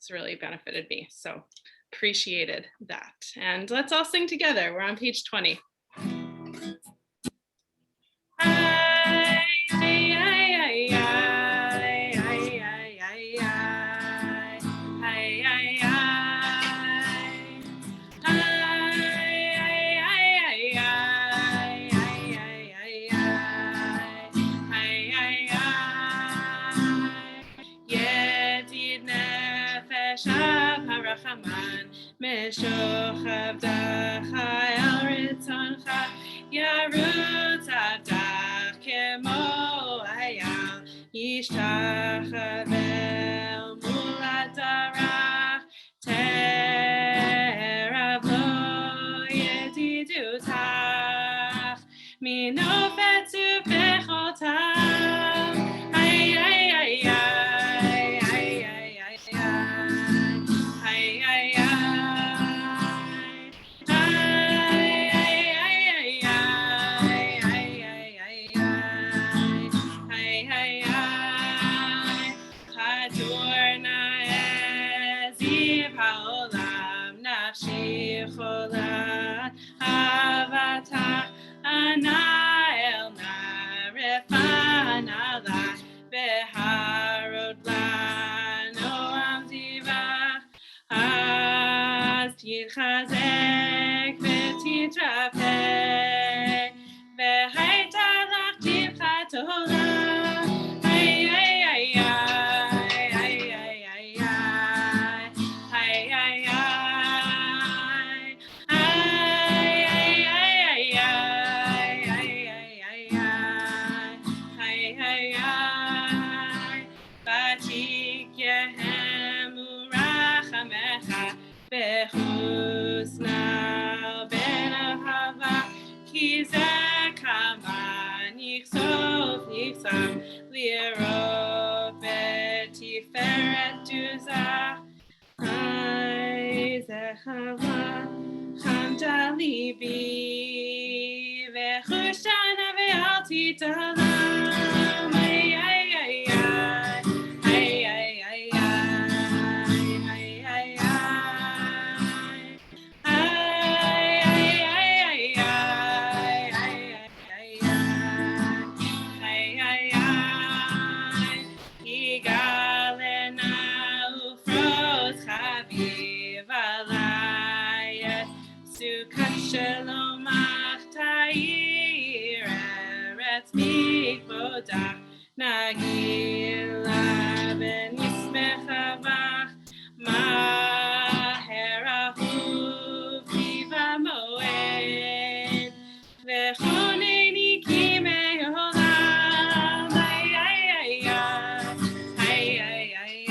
It's really benefited me. So appreciated that. And let's all sing together. We're on page 20. משוכב דחי על רצונך ירוץ עבדך כמו הים ישתחווה אל מול הדרך תרב לו ידידותך מנופץ ובכל טעם איי איי איי איי איי איי איי תתחזק ותתרפא והייתה לך שמחת עולם איי איי איי איי איי איי איי איי בחוסנה בין אהבה כי זה כמה נכסוף נכסף לראות בתפארת תוזך זה חווה חמדה ליבי וחושנה ואל תתעלם איי איי איי איי איי איי נגילה ונשמחה בך מהר אהובי במועד וחונני כימי עולם איי איי איי איי איי איי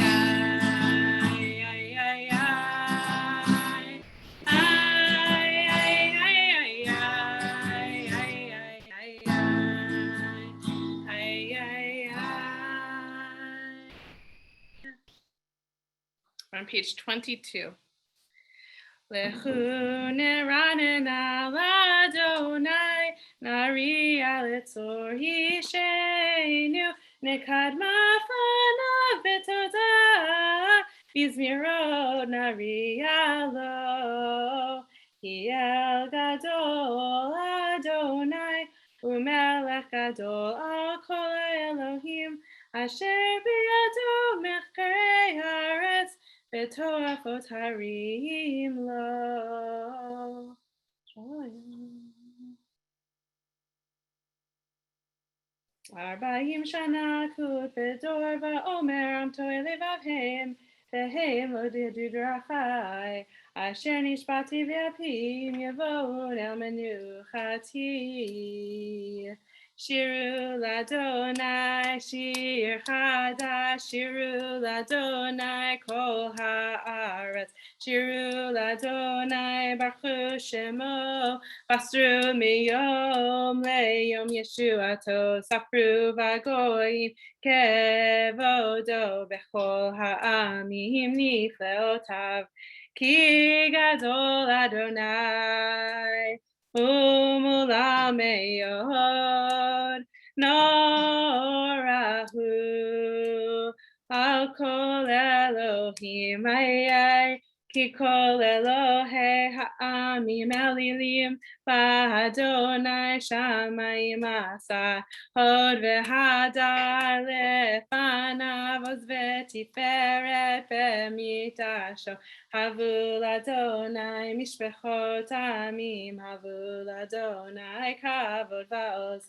on page 22. Lechu neranena l'Adonai, nari aletzor yishenu, nekadma fanav betodah, bizmirod nari alo, hiel gadol Adonai, umelech gadol al kol Elohim, asher biyado mechkarei haaretz, Betoachot harim lo. 40 שנה כות בדור ואומר עמתו לבבהם והם לא ידעו דרכי אשר נשבעתי באפים יבואו אל מנוחתי שירו לאדוני שיר חדש שירו לאדוני כל הארץ שירו לאדוני ברכו שמו בסרו מיום ליום ישועתו ספרו בגויים כבודו בכל העמים נפלאותיו כי גדול אדוני ומהולל מאוד נורא הוא Al kol Elohim ayay, ki kol Elohei ha'amim elilim, ba'adonai shamayim asa, hod v'hadar lefanav oz v'tiferet v'mitasho, havul Adonai mishpechot amim, havul Adonai kavod va'oz,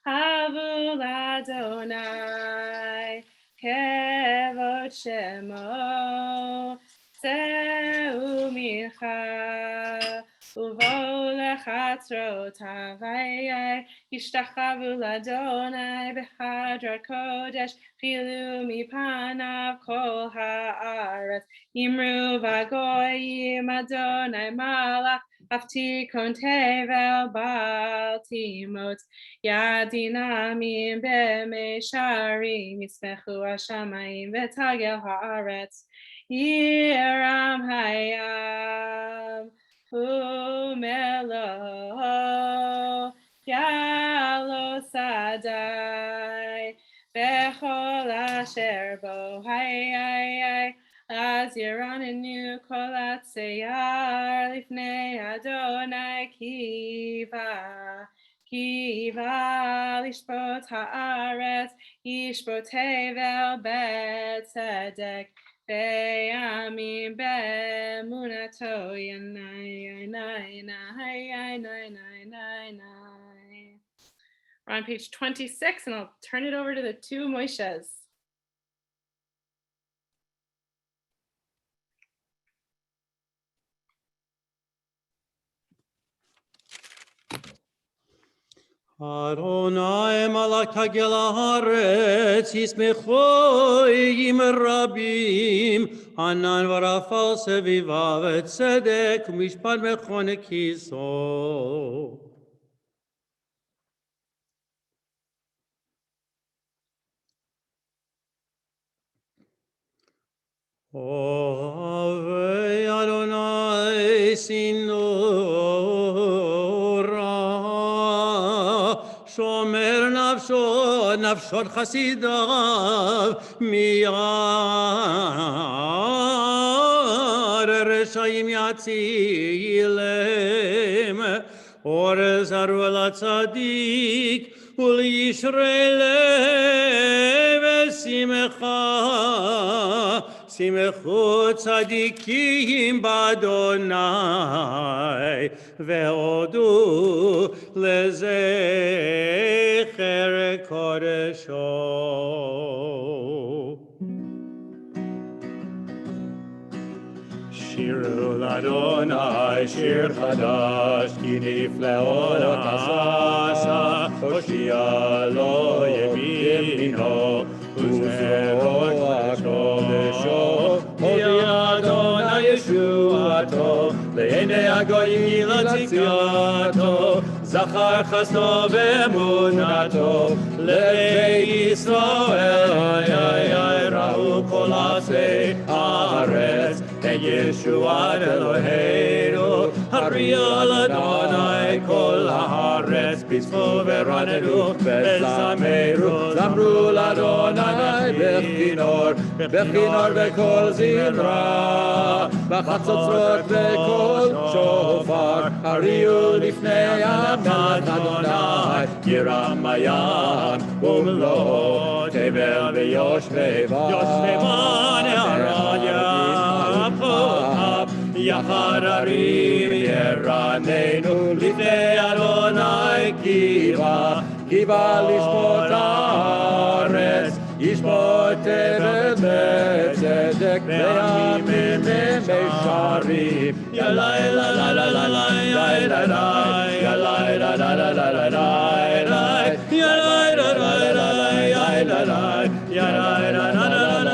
havul Adonai kevod shemo, zeu mincha, uvo lechatzrotav ayay, yishtachavu l'Adonai b'chadrat kodesh, chilu mipanav kol ha'aretz, imru v'goyim Adonai malach, Aftikon tevel bal timot, Yadinamim b'mesharim, Yismechu hashamayim v'tagel haaretz, Yiram hayam umelo, Yalo sadai, Bechol asher bo hayay, Az Yeranenu kol atzeyar lifnei Adonai kiva, kiva lishpot haaretz, yishpot hevel betzedek, beyamim bemunato yanai yanai yanai yanai yanai yanai. We're on page 26, and I'll turn it over to the two Moishes. Adonai malach tagel haaretz yismechoyim rabim hanan v'rafal seviva v'tzedek u'mishpat mechone kiso. Ove Adonai sinora shomer nafshot chasidav miyar reshayim yatzilem orez arvel atzadik ul'yisrael v'simcha Simechu tzadikim b'Adonai ve'odu lezecher kodesho. Shiru l'Adonai shir chadash ki nifleot asasa hoshia lo yemino uzmeho kodesho. Adonai Yeshuato, le'enei hagoyim yilatzikato, zachar chasdo ve'emunato, le'nei Yisrael, ra'u kol atzei haaretz, en Yeshuat Eloheinu, hariyah l'Adonai kol haaretz, b'tzvu ve'ranedu, ve'zameru, zamru l'Adonai b'chinor ve'kol zimra, b'chatzotzrot ve'kol shofar, hariyu lifnei Adonai, yiram hayam umlo, tevel ve'yoshvevan yarayam, yachararim yeranenu lifnei Adonai kiva lishpot haaretz, yishpot tevel betzedek ve'amim mesharim, yalai la la la la la yalai la la yalai la la la la la la yalai la la la la yalai la la yalai la la la la la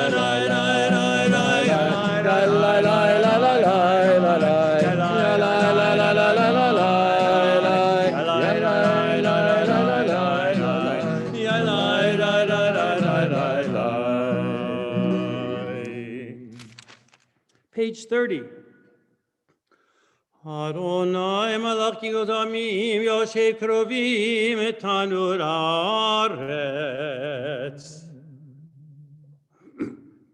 Page 30. Adonai malach yodamim yoshev krovim tanur haaretz.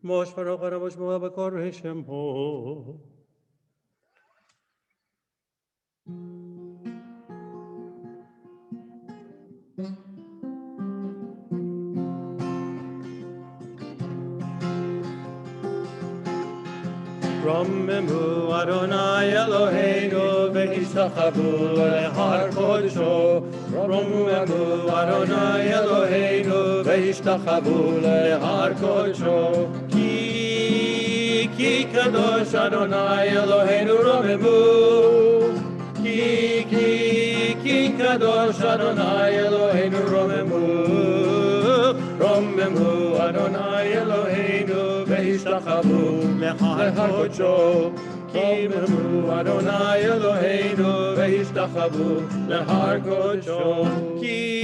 שמו שפרו חרבו שמו בקור שמו. רוממו אדוני אלוהינו והשתחוו להר קודשו. רוממו אדוני אלוהינו והשתחוו להר קודשו. כי קדוש אדוני אלוהינו רוממו. כי קדוש אדוני אלוהינו רוממו. רוממו אדוני אלוהינו והשתחוו להר קודשו. כי רוממו אדוני אלוהינו והשתחוו להר קודשו. כי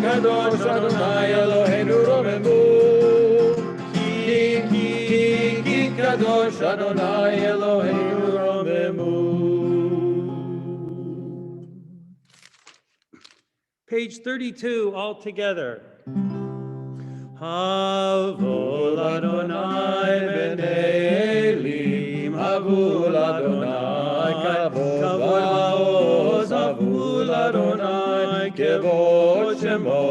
קדוש אדוני אלוהינו רוממו. כי קדוש אדוני אלוהינו רוממו. Page 32 all together. Havol Adonai b'nei Elim, Havol Adonai kavod va'oz, Havol Adonai kevod shemo,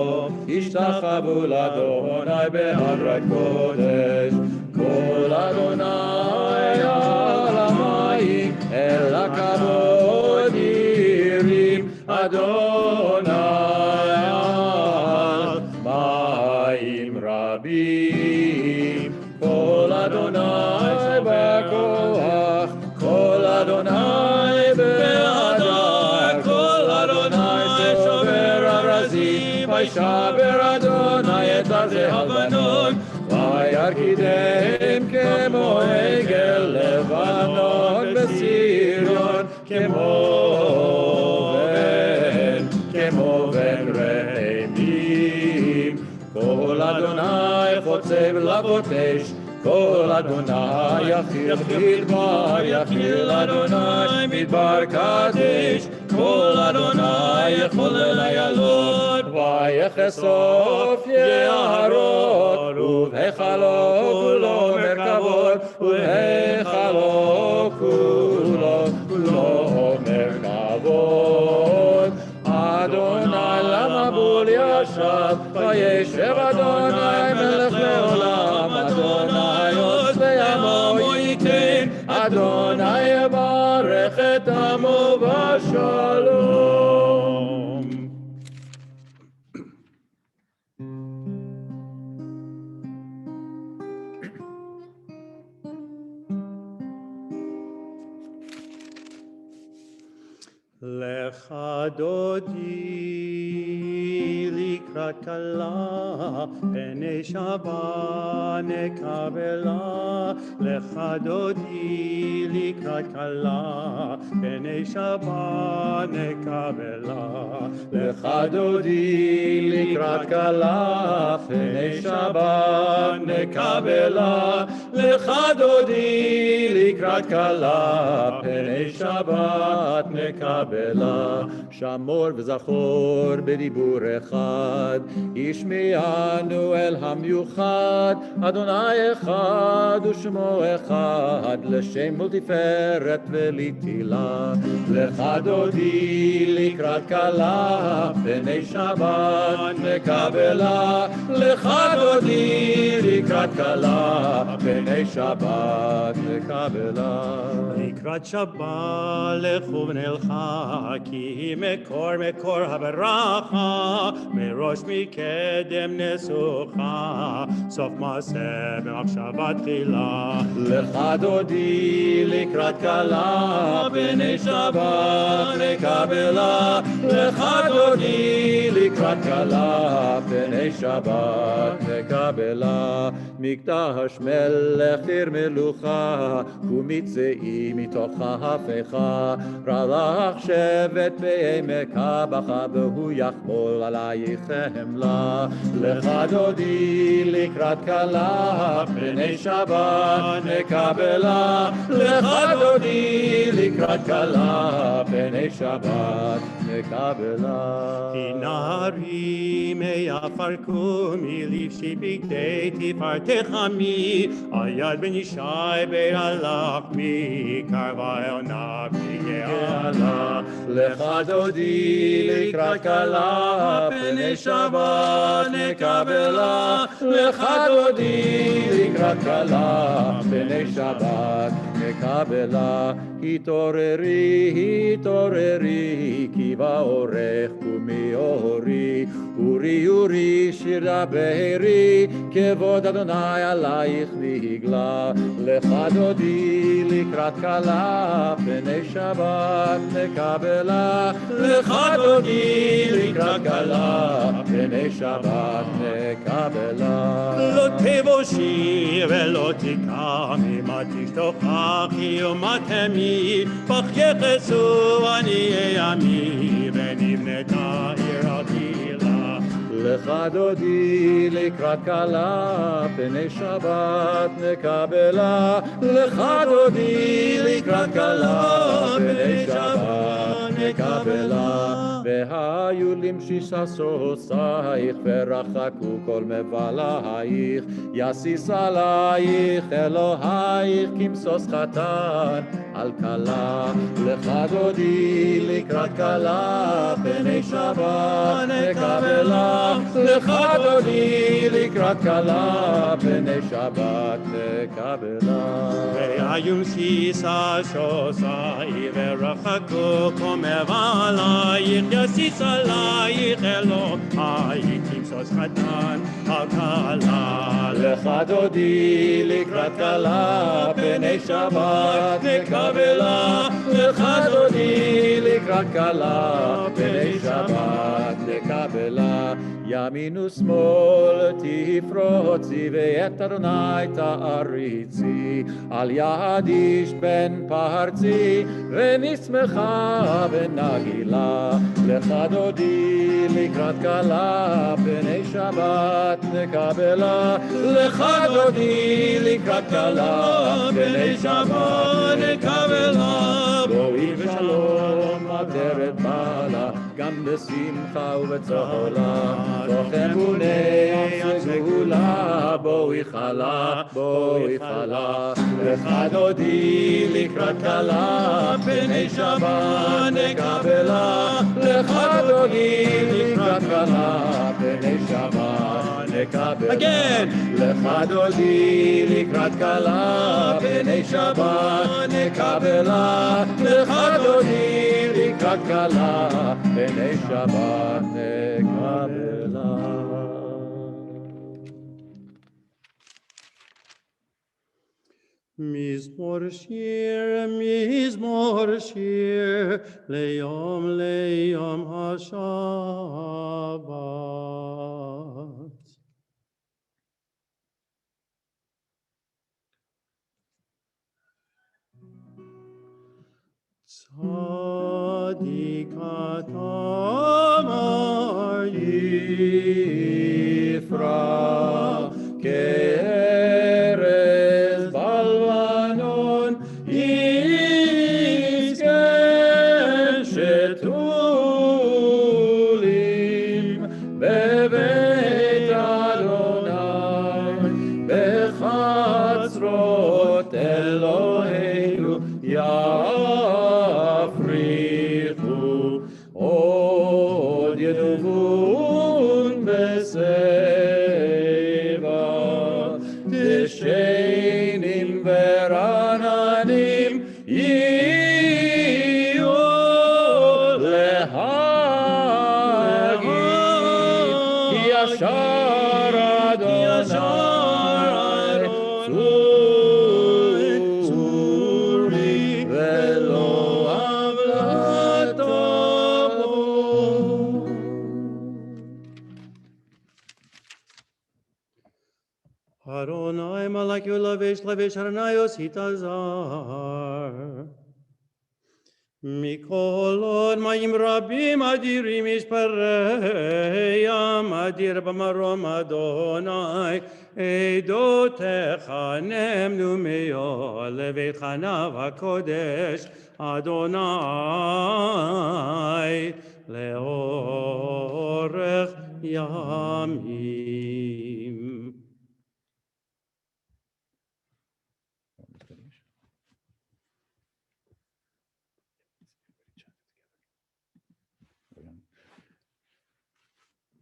Ishtachavu Adonai be'arat kodesh, Kol Adonai al hamayim el hakavod yirim, Adonai Rabbi, Kol Adonai b'koach, Kol Adonai be'adar, Kol Adonai shover arazim, Vayshaber Adonai et הזהבנות, וירקידם כמו עגל לבנון בציריון, כמו בן רעמים. כל אדוני חוצב לבוטש, כל אדוני יחיל מדבר, יחיל אדוני מדבר קדש, כל אדוני יכול לילות, ויחשוף יערות, ובהיכלו כולו מרכבות, ובהיכלו כולו מרכבות. אדוני למבול ישב, וישב אדוני מלך לעולם, אדוני עוז ועמו ייתן, אדוני יברך את עמו בשלום. לך דודי לקראת כלה, פני שבת נקבלה. לך דודי לקראת כלה, פני שבת נקבלה. לך דודי לקראת כלה, פני שבת נקבלה. לך דודי לקראת כלה, פני שבת נקבלה. שמור וזכור בדיבור אחד, ישמיענו אל המיוחד. אדוני אחד ושמו אחד, לשם ולתפארת ולתהילה. לך דודי לקראת כלה, פני שבת נקבלה. לך דודי לקראת כלה, פני שבת נקבלה. לקראת שבת לכו ונלכה, כי מקור הברכה, מראש מקדם נסוכה, סוף מעשה במחשבה תחילה. לך דודי לקראת כלה, פני שבת נקבלה. לך דודי לקראת כלה, פני שבת נקבלה. מקדש מלך עיר מלוכה, ומצאי מתוך ההפכה. רלך שבט בעמקה בכה, והוא יחמול עלייך חמלה. לך דודי לקראת כלה, פני שבת נקבלה. לך דודי לקראת כלה, פני שבת נקבלה. כי נערים יפרקו מלבשי בגדי תפארתך עמי, היד בן ישי בית הלך מקרבה עונה בגאלה. לך דודי לקראת כלה, פני שבת נקבלה. לך דודי לקראת כלה, פני שבת נקבלה. התעוררי, התעוררי, כי באורך קומי אורי. אורי אורי שיר דברי, כבוד אדוני עלייך נגלה. לך דודי לקראת כלה, פני שבת נקבלה. לך דודי לקראת כלה, פני שבת נקבלה. לא תבושי ולא תקמי, מה תשתוכחי ומה תמי, בך יחסו עניי עמי, ונבנתה עיר הקהילה. לך דודי לקראת כלה, פני שבת נקבלה. לך דודי לקראת כלה, פני שבת נקבלה. והיו למשישה סוסייך, ורחקו כל מבלעייך. יסיס עלייך אלוהייך, כמשוש חתן על כלה. לך דודי לקראת כלה, פני שבת נקבלה. לך דודי לקראת כלה, פני שבת נקבלה. והיו משישה סוסייך, ורחקו כל מבלעייך. יסיס עלייך אלוהייך, כמשוש חתן על כלה. לך דודי לקראת כלה, פני שבת נקבלה. לך דודי לקראת כלה, פני שבת נקבלה. ימין ושמאל תפרוצי, ואת אדוני תעריצי. על יד איש בן פרצי, ונשמחה ונגילה. לך דודי לקראת כלה, פני שבת נקבלה. לך דודי לקראת כלה, פני שבת נקבלה. בואי בשלום עטרת בעלה, גם בשמחה ובצהלה. תוך אמוני הסגולה, בואי חלה, בואי חלה. לך דודי לקראת כלה, פני שבת נקבלה. לך דודי לקראת כלה, פני שבת נקבלה. לך דודי לקראת כלה, פני שבת נקבלה. לך דודי לקראת כלה, פני שבת נקבלה. מזמור שיר, מזמור שיר, ליום ליום השבת. צדיק תמר יפרח, כארז בלבנון יזכה. שתולים בבית אדוני, בחצרות אלוהינו יפריחו. עוד ינובון בשיבה, דשנים ורעננים יהיו להגיד. כי ישר אדוני צורי, ולא עוולתו. Adonai malak lavish lavish Adonaios hitazar. Mikolod mayim rabim adirim ishpareyam adir b'marom Adonai. Eidotecha nemnu meyo leveitcha nav hakodesh Adonai. לאורך ימים.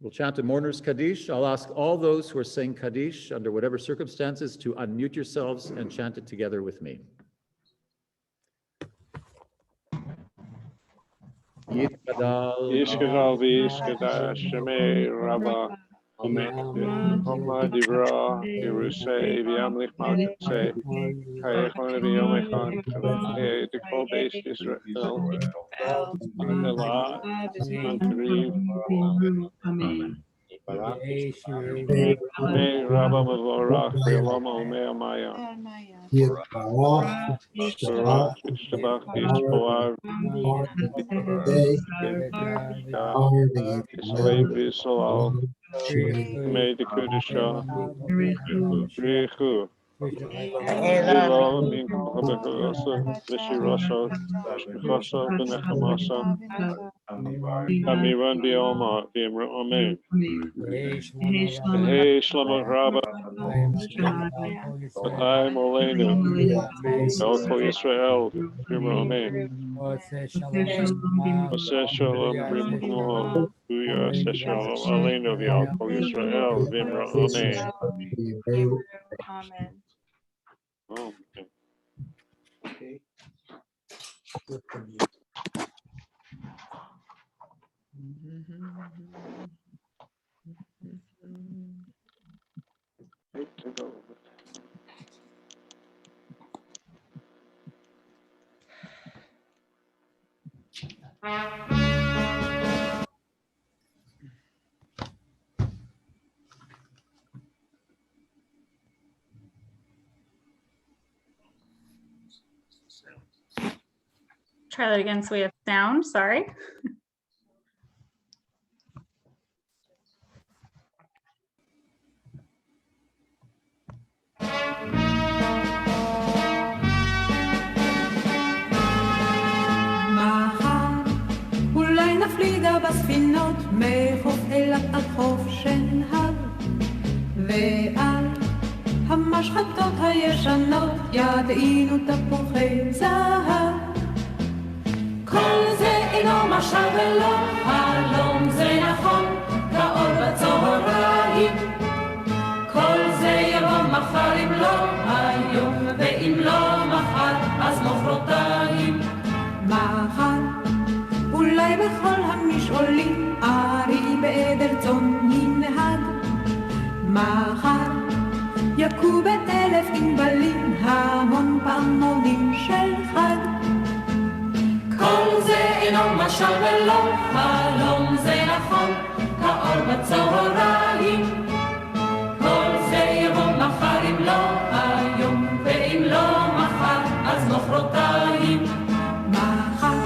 We'll chant a mourner's Kaddish. I'll ask all those who are saying Kaddish under whatever circumstances to unmute yourselves and chant it together with me. Yishkadal v'yishkadash shemei rabba Choma divra Yerusei v'yamlich malkasei Kayechon v'yom echad Dekol beis Yisrael Adelah Antariv Mei rabba mevorach v'yolom olmei amaya Barak Shabbat Yisboar Yisrael v'Yisrael Mei Dekudisha Richu Zilo min kol bechurosa v'shirosha v'shmichosa v'nechamasa Amiran b'yoma v'imra amen Hey Shlomo Rabba B'chai Moleinu Yol Kol Yisrael v'imra amen Oseh Shalom B'Rimo Huya Oseh Shalom Aleinu v'Yol Kol Yisrael v'imra amen Amen. Oh, Okay. Try that again so we have sound, sorry. אולי נפליגה בספינות מחוף אילת עד חוף שנהר ועל המשחטות הישנות ידעינו תפוחי זהב כל זה אינו משל ולא חלום זה נכון כאור בצהריים כל זה יבוא מחר אם לא היום ואם לא מחר אז מחרתיים מחר אולי בכל המשעולים ארי בעדר צאן ינהג מחר יכו באלף ענבלים המון פעמונים של חג כל זה אינו משל ולא חלום זה נכון כאור בצהריים כל זה יבוא מחר אם לא היום ואם לא מחר אז מחרתיים מחר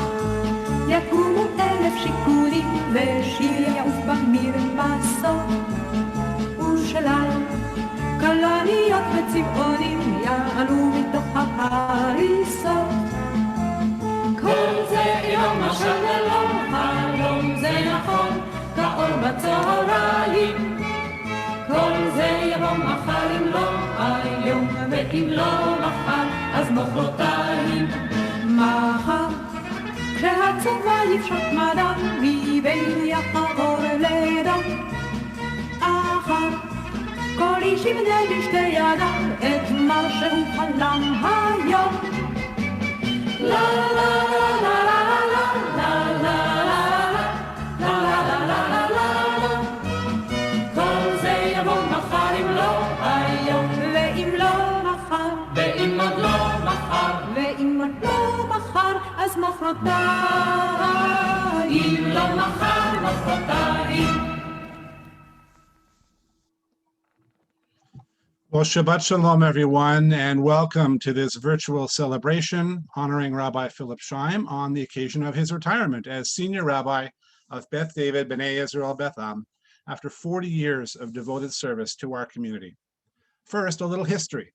יקומו אלף שיכונים ושיר יעוף במרפסות ושלל כלניות וצבעונים יעלו מתוך ההריסות כל זה אינו משל ולא חלום זה נכון כאור בצהריים כל זה יבוא מחר אם לא היום ואם לא מחר אז מחרתיים מחר כשהצבא יפשוט מדם מבין יחבור לדם אחר כל איש יבנה בשתי ידיו את מה שהוא חלם היום לה לה לה לה לה לה לה כל זה יבוא מחר אם לא היום ואם לא מחר ואם עוד לא מחר ואם עוד לא מחר אז מחרתיים לא מחר מחרתיים Well, Shabbat Shalom, everyone, and welcome to this virtual celebration honoring Rabbi Philip Scheim on the occasion of his retirement as senior rabbi of Beth David B'nai Israel Beth Am after 40 years of devoted service to our community. First, a little history.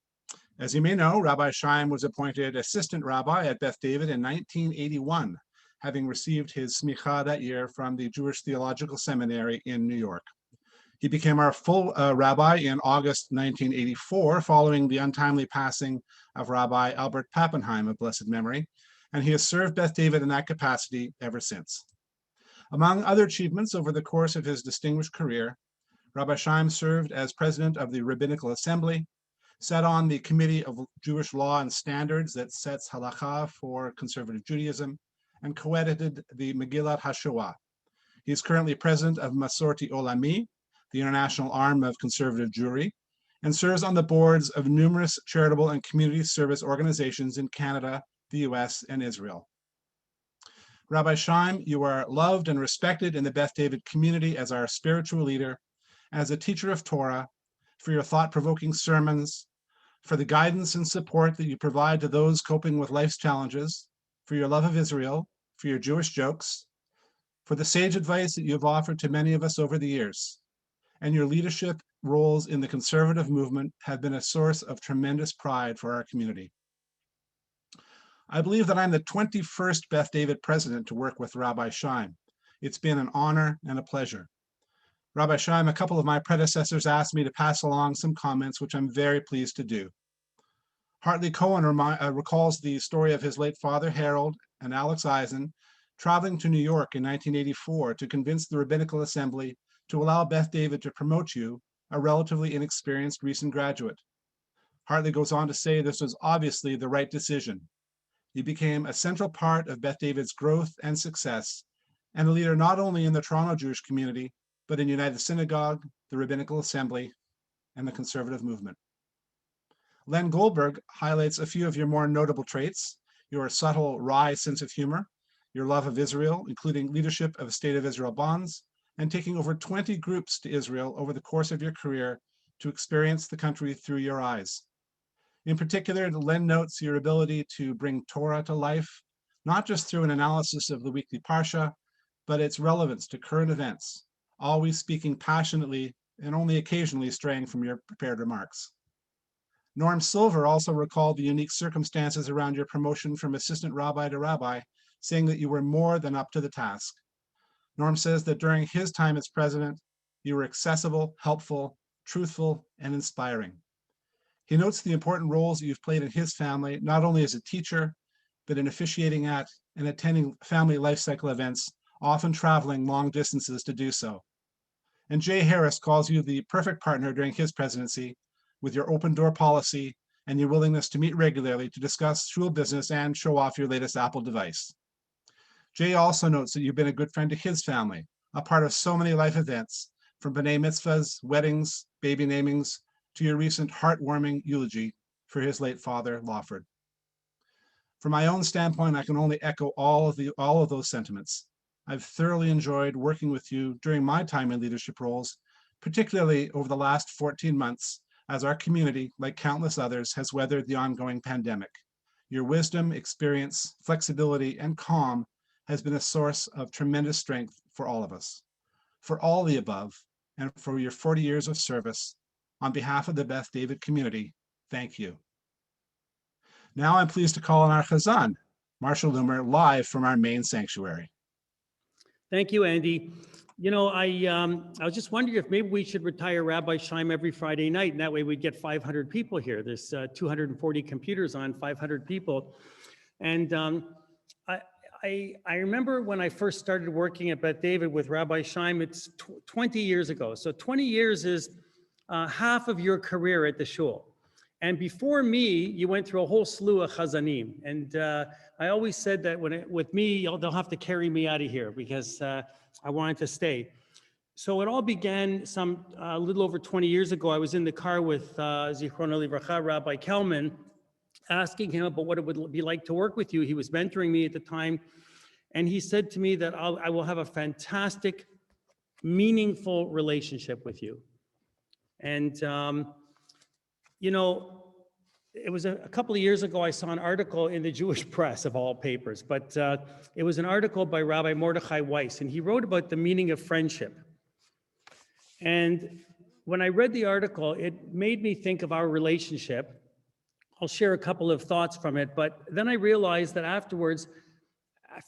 As you may know, Rabbi Scheim was appointed assistant rabbi at Beth David in 1981, having received his smicha that year from the Jewish Theological Seminary in New York. He became our full rabbi in August 1984, following the untimely passing of Rabbi Albert Pappenheim of blessed memory, and he has served Beth David in that capacity ever since. Among other achievements over the course of his distinguished career, Rabbi Scheim served as president of the Rabbinical Assembly, sat on the Committee of Jewish Law and Standards that sets halakha for conservative Judaism, and co-edited the Megillat HaShoah. He is currently president of Masorti Olami, the international arm of conservative Jewry, and serves on the boards of numerous charitable and community service organizations in Canada, the US, and Israel. Rabbi Scheim, you are loved and respected in the Beth David community as our spiritual leader, as a teacher of Torah, for your thought-provoking sermons, for the guidance and support that you provide to those coping with life's challenges, for your love of Israel, for your Jewish jokes, for the sage advice that you have offered to many of us over the years. And your leadership roles in the conservative movement have been a source of tremendous pride for our community. I believe that I'm the 21st Beth David president to work with Rabbi Scheim. It's been an honor and a pleasure. Rabbi Scheim, a couple of my predecessors asked me to pass along some comments, which I'm very pleased to do. Hartley Cohen recalls the story of his late father, Harold, and Alex Eisen, traveling to New York in 1984 to convince the Rabbinical Assembly to allow Beth David to promote you, a relatively inexperienced recent graduate. Hartley goes on to say this was obviously the right decision. You became a central part of Beth David's growth and success, and a leader not only in the Toronto Jewish community, but in United Synagogue, the Rabbinical Assembly, and the conservative movement. Len Goldberg highlights a few of your more notable traits: your subtle, wry sense of humor, your love of Israel, including leadership of State of Israel bonds, and taking over 20 groups to Israel over the course of your career to experience the country through your eyes. In particular, Len notes your ability to bring Torah to life, not just through an analysis of the weekly Parsha, but its relevance to current events, always speaking passionately and only occasionally straying from your prepared remarks. Norm Silver also recalled the unique circumstances around your promotion from assistant rabbi to rabbi, saying that you were more than up to the task. Norm says that during his time as president, you were accessible, helpful, truthful, and inspiring. He notes the important roles that you've played in his family, not only as a teacher, but in officiating at and attending family life cycle events, often traveling long distances to do so. And Jay Harris calls you the perfect partner during his presidency, with your open door policy and your willingness to meet regularly to discuss shul business and show off your latest Apple device. Jay also notes that you've been a good friend to his family, a part of so many life events, from b'nai mitzvahs, weddings, baby namings, to your recent heartwarming eulogy for his late father, Lawford. From my own standpoint, I can only echo all of those sentiments. I've thoroughly enjoyed working with you during my time in leadership roles, particularly over the last 14 months, as our community, like countless others, has weathered the ongoing pandemic. Your wisdom, experience, flexibility, and calm has been a source of tremendous strength for all of us. For all the above, and for your 40 years of service, on behalf of the Beth David community, thank you. Now I'm pleased to call on our Chazan, Marshall Loomer, live from our main sanctuary. Thank you, Andy. You know, I was just wondering if maybe we should retire Rabbi Scheim every Friday night, and that way we'd get 500 people here. There's 240 computers on, 500 people. And I remember when I first started working at Beth David with Rabbi Scheim, it's 20 years ago. So 20 years is half of your career at the shul. And before me, you went through a whole slew of chazanim. And I always said that with me, they'll have to carry me out of here because I wanted to stay. So it all began a little over 20 years ago. I was in the car with Zichrono Livracha, Rabbi Kelman, asking him about what it would be like to work with you. He was mentoring me at the time. And he said to me that I will have a fantastic, meaningful relationship with you. And, you know, it was a couple of years ago, I saw an article in the Jewish press of all papers, but it was an article by Rabbi Mordechai Weiss, and he wrote about the meaning of friendship. And when I read the article, it made me think of our relationship. I'll share a couple of thoughts from it, but then I realized that afterwards,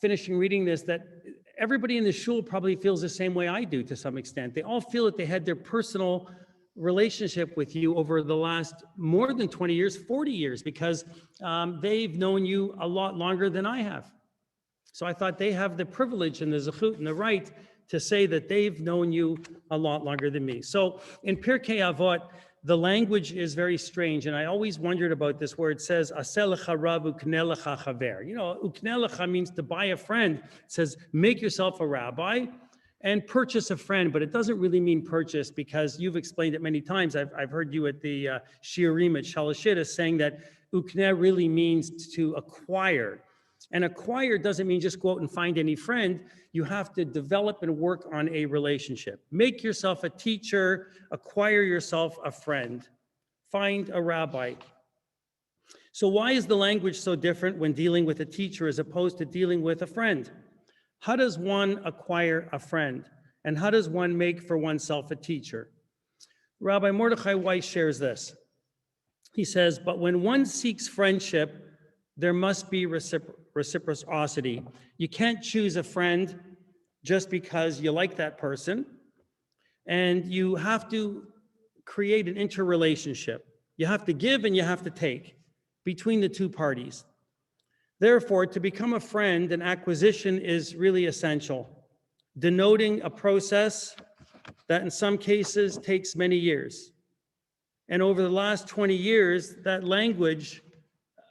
finishing reading this, that everybody in the shul probably feels the same way I do to some extent. They all feel that they had their personal relationship with you over the last more than 20 years, 40 years, because they've known you a lot longer than I have. So I thought they have the privilege and the zechut and the right to say that they've known you a lot longer than me. So in Pirkei Avot, the language is very strange, and I always wondered about this where it says, "Aseh lecha rav ukneh lecha chaver." You know, ukneh lecha means to buy a friend. It says, make yourself a rabbi and purchase a friend, but it doesn't really mean purchase, because you've explained it many times. I've heard you at the shiurim at Shalashidus saying that ukneh really means to acquire. And acquire doesn't mean just go out and find any friend. You have to develop and work on a relationship. Make yourself a teacher, acquire yourself a friend, find a rabbi. So why is the language so different when dealing with a teacher as opposed to dealing with a friend? How does one acquire a friend? And how does one make for oneself a teacher? Rabbi Mordechai Weiss shares this. He says, but when one seeks friendship, there must be reciprocity. You can't choose a friend just because you like that person. And you have to create an interrelationship. You have to give and you have to take between the two parties. Therefore, to become a friend, an acquisition is really essential, denoting a process that in some cases takes many years. And over the last 20 years, that language,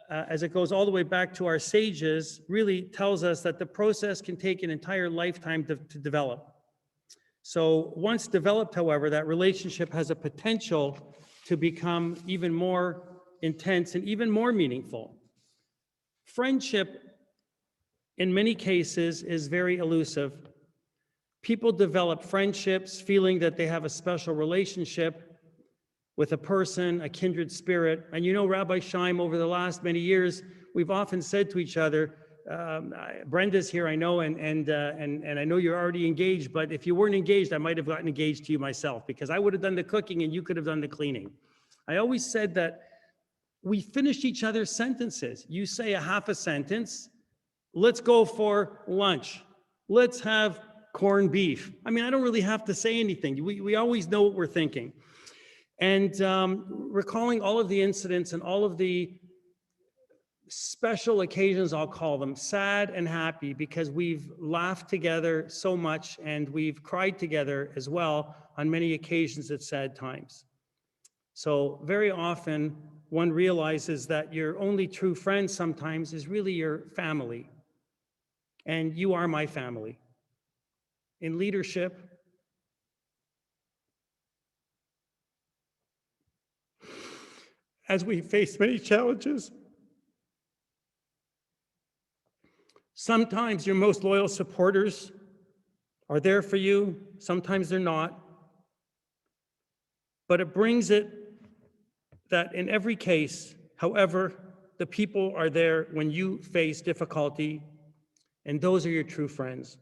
as it goes all the way back to our sages, really tells us that the process can take an entire lifetime to develop. So once developed, however, that relationship has a potential to become even more intense and even more meaningful. Friendship, in many cases, is very elusive. People develop friendships feeling that they have a special relationship with a person, a kindred spirit. And you know, Rabbi Scheim, over the last many years, we've often said to each other, Brenda's here, I know, and I know you're already engaged, but if you weren't engaged, I might have gotten engaged to you myself, because I would have done the cooking and you could have done the cleaning. I always said that we finish each other's sentences. You say a half a sentence, let's go for lunch. Let's have corned beef. I mean, I don't really have to say anything. We always know what we're thinking. And recalling all of the incidents and all of the special occasions, I'll call them, sad and happy, because we've laughed together so much and we've cried together as well on many occasions at sad times. So very often one realizes that your only true friend sometimes is really your family. And you are my family. In leadership, as we face many challenges, sometimes your most loyal supporters are there for you, sometimes they're not. But it brings it that in every case, however, the people are there when you face difficulty, and those are your true friends.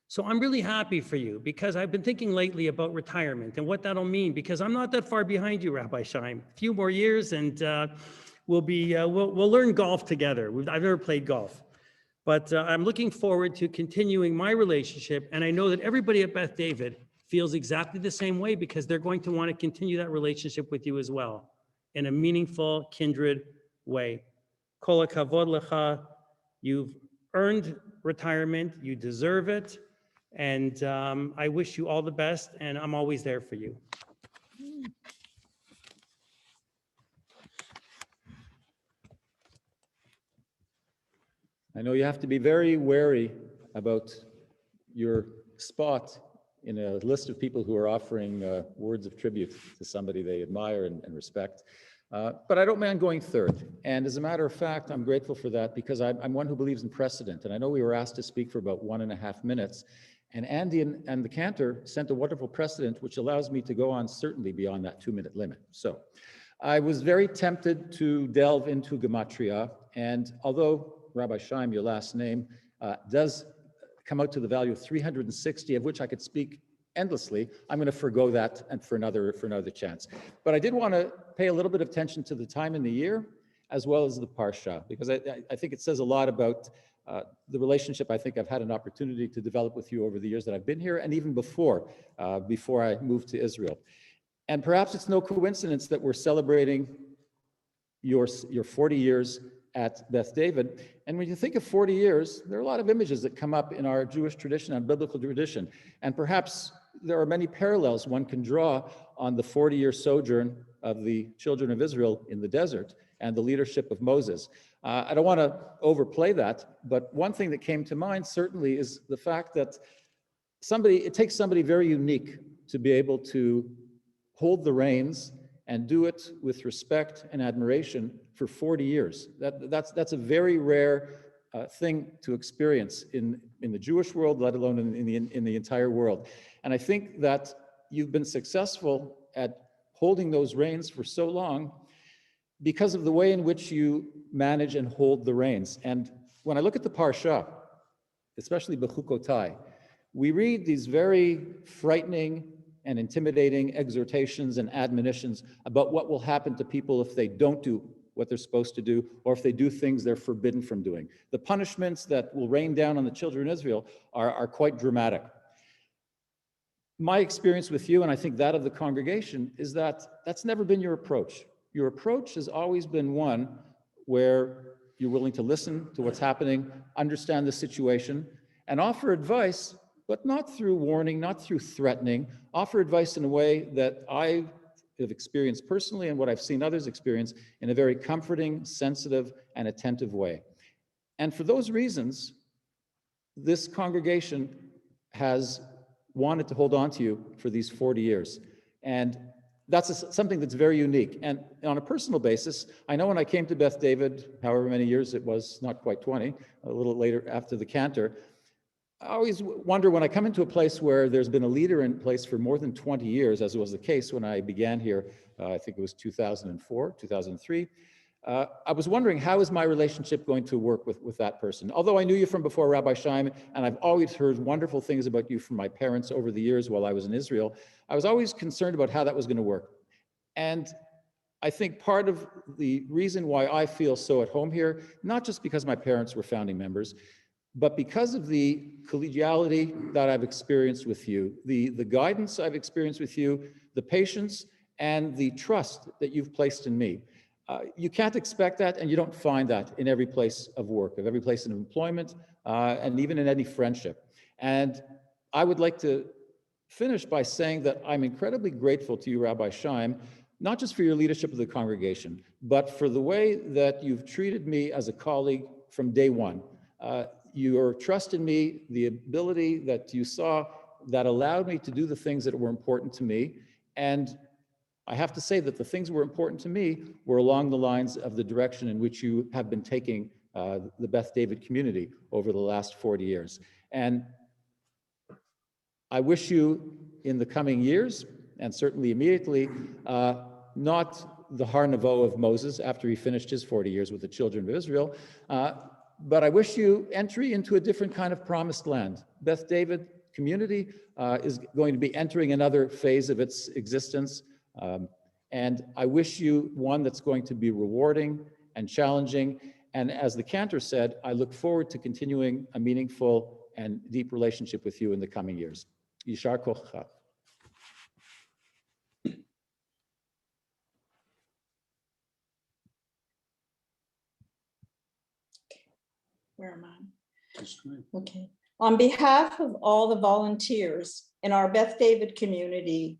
So I'm really happy for you, because I've been thinking lately about retirement and what that'll mean, because I'm not that far behind you, Rabbi Scheim. A few more years and we'll learn golf together. I've never played golf, but I'm looking forward to continuing my relationship. And I know that everybody at Beth David feels exactly the same way, because they're going to want to continue that relationship with you as well in a meaningful, kindred way. Kol hakavod lecha, you've earned retirement, you deserve it. And I wish you all the best, and I'm always there for you. I know you have to be very wary about your spot in a list of people who are offering words of tribute to somebody they admire and respect. But I don't mind going third. And as a matter of fact, I'm grateful for that, because I'm one who believes in precedent. And I know we were asked to speak for about 1.5 minutes. And Andy and the cantor sent a wonderful precedent, which allows me to go on certainly beyond that 2-minute limit. So I was very tempted to delve into gematria. And although, Rabbi Scheim, your last name, does come out to the value of 360, of which I could speak endlessly, I'm going to forgo that and for another chance. But I did want to pay a little bit of attention to the time in the year, as well as the parsha, because I think it says a lot about the relationship I think I've had an opportunity to develop with you over the years that I've been here, and even before I moved to Israel. And perhaps it's no coincidence that we're celebrating your 40 years at Beth David. And when you think of 40 years, there are a lot of images that come up in our Jewish tradition and biblical tradition. And perhaps there are many parallels one can draw on the 40-year sojourn of the children of Israel in the desert and the leadership of Moses. I don't want to overplay that, but one thing that came to mind certainly is the fact that it takes somebody very unique to be able to hold the reins and do it with respect and admiration for 40 years. That's a very rare thing to experience in the Jewish world, let alone in the entire world. And I think that you've been successful at holding those reins for so long because of the way in which you manage and hold the reins. And when I look at the Parsha, especially Bechukotai, we read these very frightening and intimidating exhortations and admonitions about what will happen to people if they don't do what they're supposed to do, or if they do things they're forbidden from doing. The punishments that will rain down on the children of Israel are quite dramatic. My experience with you, and I think that of the congregation, is that that's never been your approach. Your approach has always been one where you're willing to listen to what's happening, understand the situation, and offer advice, but not through warning, not through threatening. Offer advice in a way that I have experienced personally and what I've seen others experience in a very comforting, sensitive, and attentive way. And for those reasons, this congregation has wanted to hold on to you for these 40 years. And that's something that's very unique. And on a personal basis, I know when I came to Beth David, however many years it was, not quite 20, a little later after the cantor, I always wonder when I come into a place where there's been a leader in place for more than 20 years, as was the case when I began here, I think it was 2004, 2003, I was wondering, how is my relationship going to work with that person? Although I knew you from before, Rabbi Scheim, and I've always heard wonderful things about you from my parents over the years while I was in Israel, I was always concerned about how that was going to work. And I think part of the reason why I feel so at home here, not just because my parents were founding members, but because of the collegiality that I've experienced with you, the guidance I've experienced with you, the patience and the trust that you've placed in me. You can't expect that, and you don't find that in every place of work, of every place of employment, and even in any friendship. And I would like to finish by saying that I'm incredibly grateful to you, Rabbi Scheim, not just for your leadership of the congregation, but for the way that you've treated me as a colleague from day one. Your trust in me, the ability that you saw that allowed me to do the things that were important to me. And I have to say that the things that were important to me were along the lines of the direction in which you have been taking the Beth David community over the last 40 years. And I wish you in the coming years, and certainly immediately, not the Har Nevo of Moses after he finished his 40 years with the children of Israel, but I wish you entry into a different kind of promised land. Beth David community is going to be entering another phase of its existence. And I wish you one that's going to be rewarding and challenging. And as the cantor said, I look forward to continuing a meaningful and deep relationship with you in the coming years. Yishar kochcha. Where am I? Okay. On behalf of all the volunteers in our Beth David community,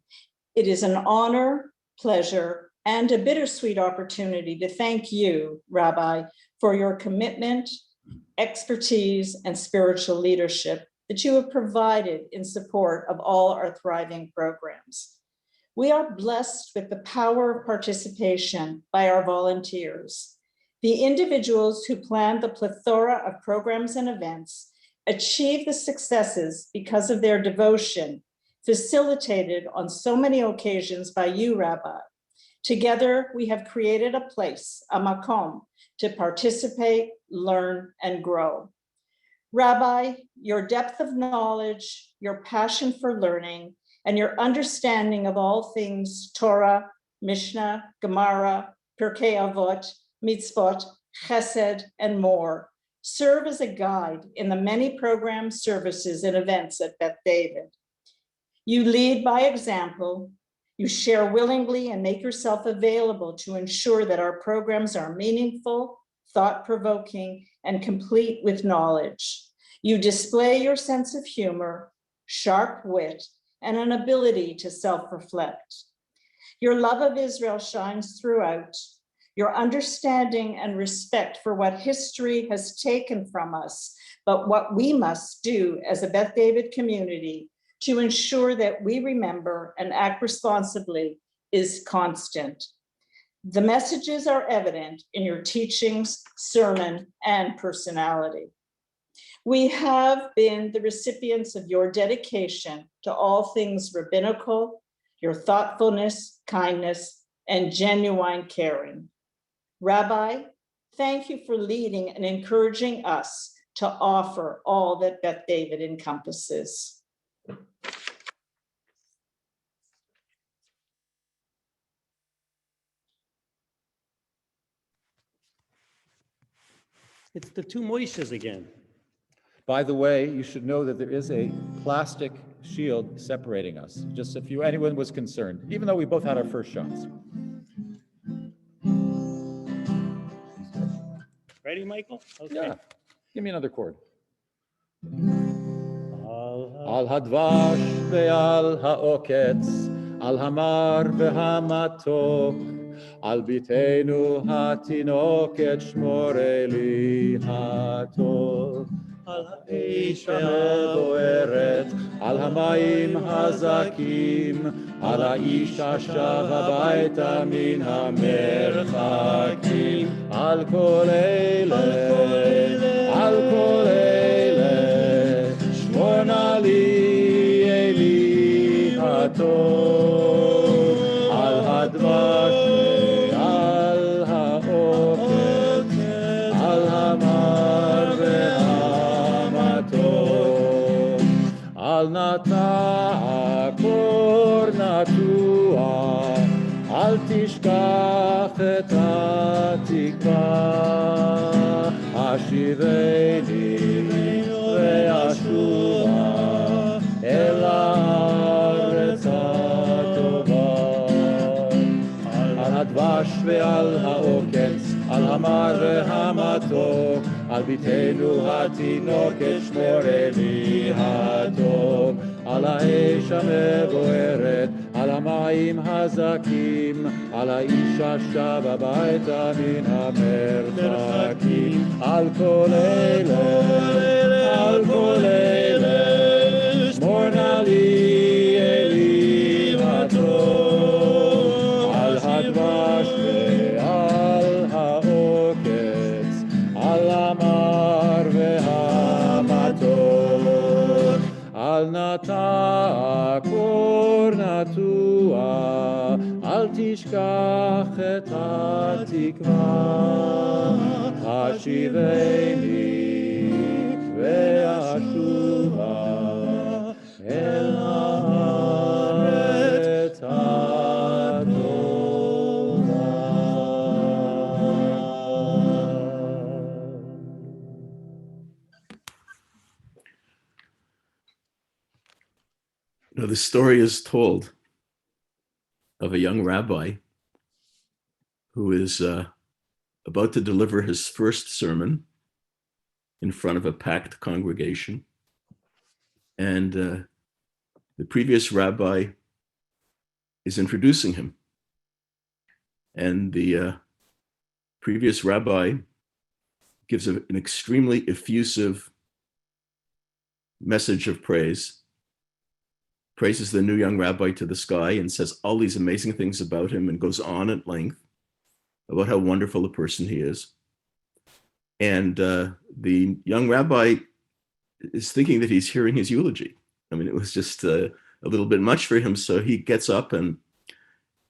it is an honor, pleasure, and a bittersweet opportunity to thank you, Rabbi, for your commitment, expertise, and spiritual leadership that you have provided in support of all our thriving programs. We are blessed with the power of participation by our volunteers. The individuals who plan the plethora of programs and events achieve the successes because of their devotion, facilitated on so many occasions by you, Rabbi. Together, we have created a place, a makom, to participate, learn, and grow. Rabbi, your depth of knowledge, your passion for learning, and your understanding of all things Torah, Mishnah, Gemara, Pirkei Avot, Mitzvot, Chesed, and more Serve as a guide in the many programs, services, and events at Beth David. You lead by example. You share willingly and make yourself available to ensure that our programs are meaningful, thought-provoking, and complete with knowledge. You display your sense of humor, sharp wit, and an ability to self-reflect. Your love of Israel shines throughout. Your understanding and respect for what history has taken from us, but what we must do as a Beth David community to ensure that we remember and act responsibly is constant. The messages are evident in your teachings, sermon, and personality. We have been the recipients of your dedication to all things rabbinical, your thoughtfulness, kindness, and genuine caring. Rabbi, thank you for leading and encouraging us to offer all that Beth David encompasses. It's the two Moishes again. By the way, you should know that there is a plastic shield separating us, just if anyone was concerned, even though we both had our first shots. Ready, Michael? Okay. Yeah. Give me another chord. Al hadvash ve'al ha'oketz, al hamar ve'hamatok, al bitenu hatinoket shmoreli hatok. על האש הבוערת, על המים הזכים, על האיש השב הביתה מן המרחקים, על כל אלה, על כל אלה, שמור נא לי אלי הטוב, על הדבש ועל העוקץ, על המר al nata kor natua, al tishkach et hatikva, ashiveni ve'ashuva el haaretz hatova, al hadvash ve'al ha'oketz, al hamar ve'hamatok, על ביתנו התינוקת שמור לי הטוב, על האש המבוערת, על המים הזכים, על האיש השב הביתה מן המרחקים, על כל אלה, על כל אלה, שמור נא לי אלי הטוב, על הדבש ועל העוקץ, על המר והמתוק, על נטע קור נטוע, אל תשכח את התקווה, השיבני ואשובה אל הארץ Now, the story is told of a young rabbi who is about to deliver his first sermon in front of a packed congregation. And the previous rabbi is introducing him. And the previous rabbi gives an extremely effusive message of praise, praises the new young rabbi to the sky and says all these amazing things about him and goes on at length about how wonderful a person he is. And the young rabbi is thinking that he's hearing his eulogy. I mean, it was just a little bit much for him. So he gets up, and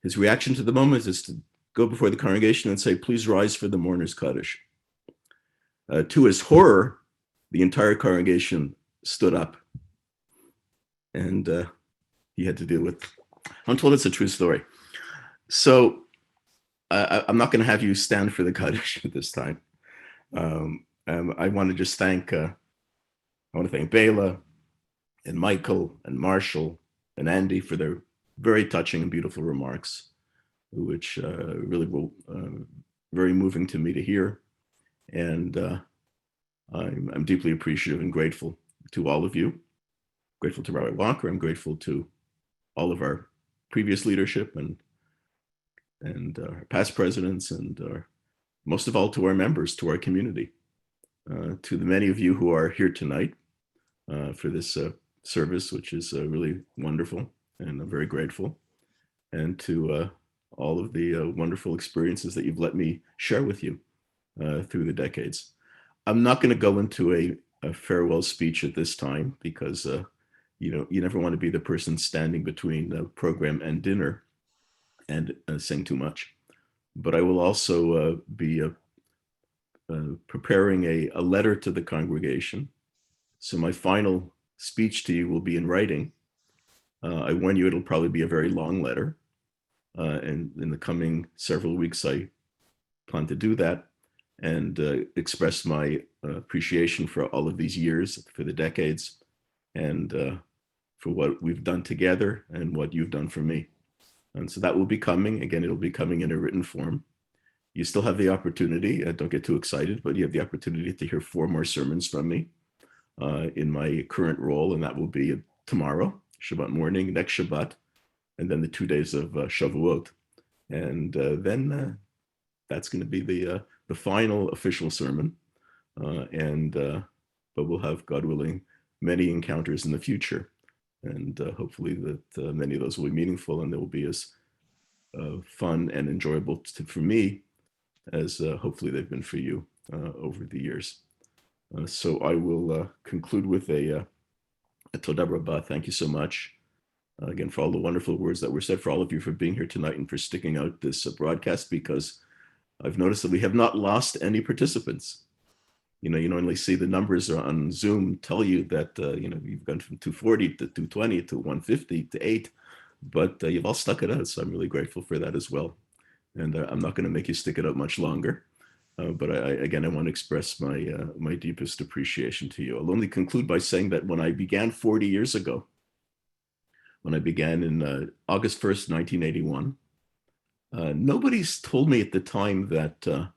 his reaction to the moment is to go before the congregation and say, please rise for the mourner's Kaddish. To his horror, the entire congregation stood up. And he had to deal with, I'm told it's a true story. So I'm not going to have you stand for the Kaddish at this time. I want to just thank, I want to thank Bela and Michael and Marshall and Andy for their very touching and beautiful remarks, which really were very moving to me to hear. And I'm deeply appreciative and grateful to all of you. Grateful to Rabbi Walker. I'm grateful to all of our previous leadership and our past presidents, and most of all to our members, to our community, to the many of you who are here tonight for this service, which is really wonderful, and I'm very grateful, and to all of the wonderful experiences that you've let me share with you through the decades. I'm not going to go into a farewell speech at this time because you never want to be the person standing between the program and dinner and saying too much. But I will also be preparing a letter to the congregation. So my final speech to you will be in writing. I warn you, it'll probably be a very long letter. And in the coming several weeks, I plan to do that and express my appreciation for all of these years, for the decades, and for what we've done together and what you've done for me. And so that will be coming. Again, it'll be coming in a written form. You still have the opportunity, don't get too excited, but you have the opportunity to hear 4 more sermons from me in my current role, and that will be tomorrow, Shabbat morning, next Shabbat, and then the 2 days of Shavuot. And then that's going to be the final official sermon. But we'll have, God willing, many encounters in the future. And hopefully that many of those will be meaningful, and they will be as fun and enjoyable for me as hopefully they've been for you over the years. So I will conclude with a Toda Rabba. Thank you so much. Again, for all the wonderful words that were said, for all of you for being here tonight and for sticking out this broadcast, because I've noticed that we have not lost any participants. You normally see the numbers on Zoom tell you that, you've gone from 240 to 220 to 150 to 8, but you've all stuck it out. So I'm really grateful for that as well. And I'm not going to make you stick it out much longer. But I want to express my deepest appreciation to you. I'll only conclude by saying that when I began 40 years ago, when I began in August 1st, 1981, nobody's told me at the time that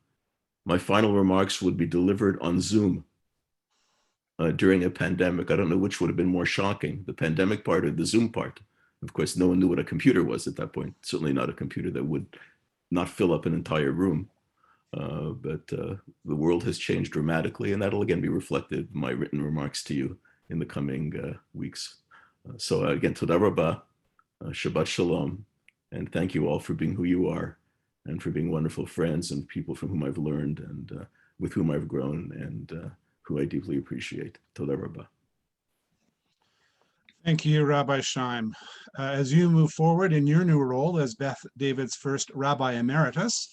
my final remarks would be delivered on Zoom during a pandemic. I don't know which would have been more shocking, the pandemic part or the Zoom part. Of course, no one knew what a computer was at that point, certainly not a computer that would not fill up an entire room. But the world has changed dramatically, and that'll again be reflected in my written remarks to you in the coming weeks. So again, Toda Rabba, Shabbat Shalom, and thank you all for being who you are, and for being wonderful friends and people from whom I've learned and with whom I've grown and who I deeply appreciate. Toda Rabba. Thank you, Rabbi Scheim. As you move forward in your new role as Beth David's first Rabbi Emeritus,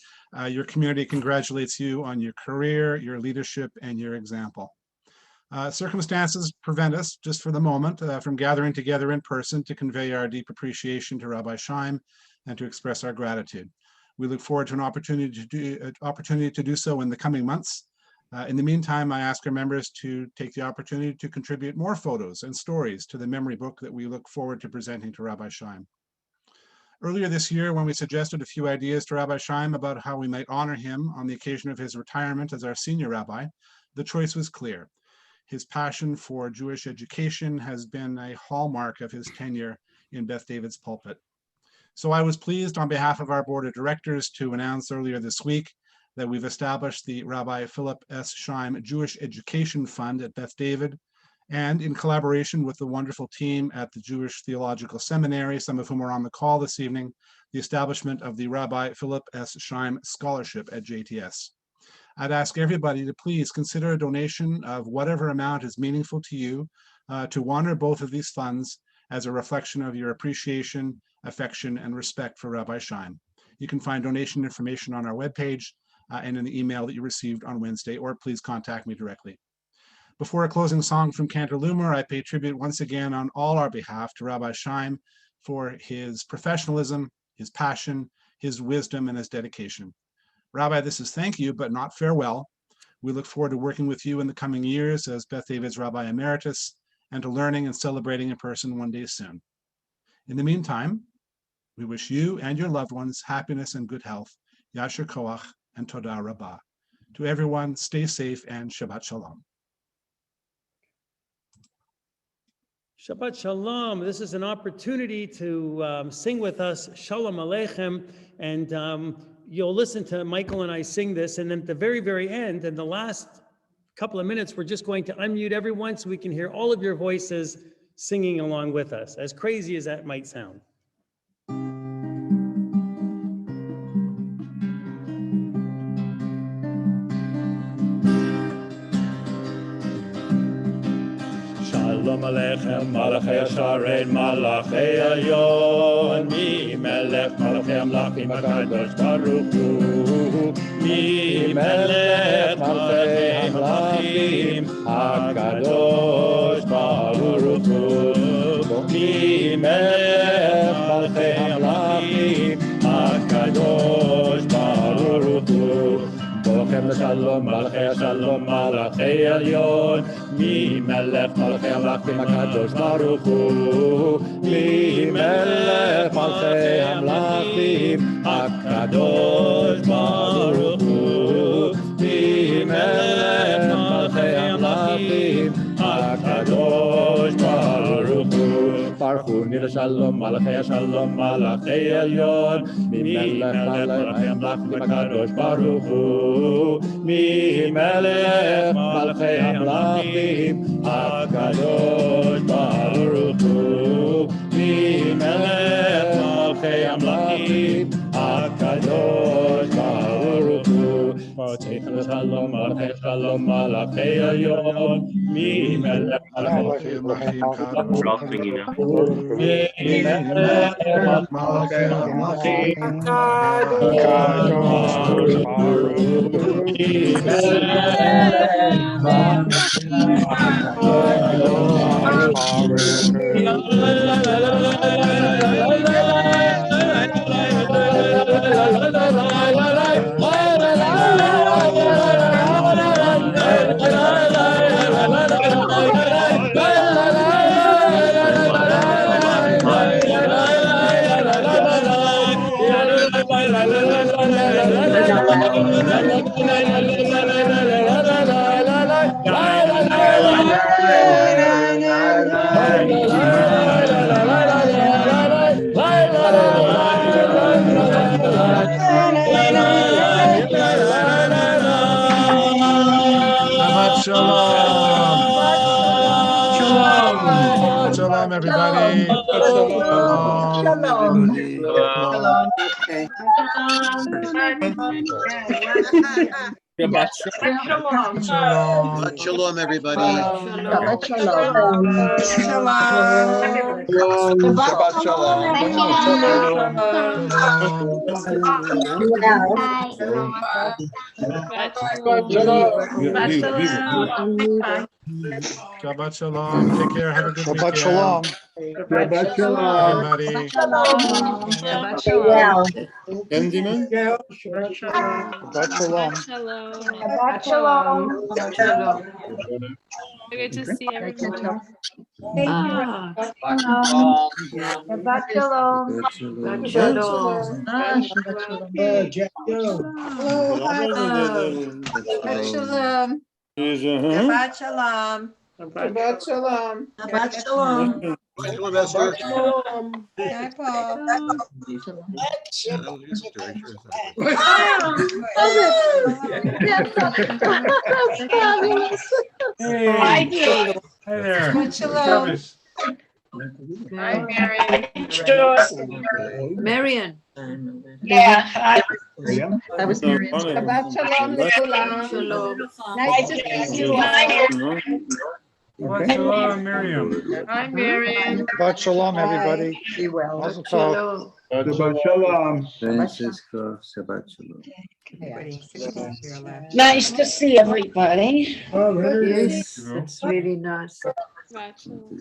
your community congratulates you on your career, your leadership, and your example. Circumstances prevent us, just for the moment, from gathering together in person to convey our deep appreciation to Rabbi Scheim and to express our gratitude. We look forward to an opportunity to do so in the coming months. In the meantime, I ask our members to take the opportunity to contribute more photos and stories to the memory book that we look forward to presenting to Rabbi Scheim. Earlier this year, when we suggested a few ideas to Rabbi Scheim about how we might honor him on the occasion of his retirement as our senior rabbi, the choice was clear. His passion for Jewish education has been a hallmark of his tenure in Beth David's pulpit. So I was pleased on behalf of our board of directors to announce earlier this week that we've established the Rabbi Philip S. Scheim Jewish Education Fund at Beth David, and in collaboration with the wonderful team at the Jewish Theological Seminary, some of whom are on the call this evening, the establishment of the Rabbi Philip S. Scheim Scholarship at JTS. I'd ask everybody to please consider a donation of whatever amount is meaningful to you to honor both of these funds as a reflection of your appreciation, affection, and respect for Rabbi Scheim. You can find donation information on our webpage and in the email that you received on Wednesday, or please contact me directly. Before a closing song from Cantor Loomer, I pay tribute once again on all our behalf to Rabbi Scheim for his professionalism, his passion, his wisdom, and his dedication. Rabbi, this is thank you, but not farewell. We look forward to working with you in the coming years as Beth David's Rabbi Emeritus and to learning and celebrating in person one day soon. In the meantime, we wish you and your loved ones happiness and good health, Yasher Koach and Todah Rabbah. To everyone, stay safe and Shabbat Shalom. Shabbat Shalom. This is an opportunity to sing with us Shalom Aleichem, and you'll listen to Michael and I sing this, and then at the very, very end, in the last couple of minutes, we're just going to unmute everyone so we can hear all of your voices singing along with us, as crazy as that might sound. Shalom Aleichem, Malachei Hasharein, Malachei Elyon, Mi Melech, Malachei Amlachim, HaKadosh Baruch Hu, Mi Melech, Malachei Amlachim, HaKadosh Baruch Hu, Mi Melech, Malachei Amlachim, HaKadosh Baruch Hu. Bochem Shalom, Malachei Shalom, Malachei Elyon, Mi Melech, Malachei Amlachim, HaKadosh Baruch Hu, Mi Melech, Malachei Amlachim, HaKadosh Baruch Hu, Mi Melech, Malachei Amlachim, HaKadosh Baruch Hu. Baruch Hu, Nir Shalom, Malachei Shalom, Malachei Elyon, Mi Melech, Malachei Amlachim, HaKadosh Baruch Hu, Mi Melech, Malachei Amlachim, HaKadosh Baruch Hu, Mi Melech, Malachei Amlachim, HaKadosh Baruch Hu. Malachei Shalom, Malachei Shalom, Malachei Elyon, Mi Melech, Malachei Amlachim, Shabbat Shalom. Shalom. Shalom, everybody. Shalom. Shabbat Shalom. Shabbat Shalom, everybody. Shabbat Shalom. Shabbat Shalom. Shabbat Shalom. Take care. Have a good Shabbat weekend. Shalom. Shabbat Shalom, everybody. Shabbat Shalom. Endiman? Shabbat Shalom. Shabbat Shalom. Shabbat Shalom. Shabbat Shalom. Good to see everyone. Shabbat Shalom. Shabbat Shalom. Shabbat Shalom. Shabbat Shalom. Shabbat Shalom. Shabbat Shalom. Shabbat Shalom. Hi, Paul. Hey there. Shabbat Shalom. Hi, Marion. Marion. Yeah, hi. That was Miriam. Shabbat Shalom, Nicola. Shalom. Nice to see you all. Shabbat Shalom, Miriam. Hi, Marion. Shabbat Shalom, everybody. Be well. Mazel tov. Shalom. Francisco, Shabbat Shalom. Nice to see everybody. Yes, it's really nice. Shabbat Shalom.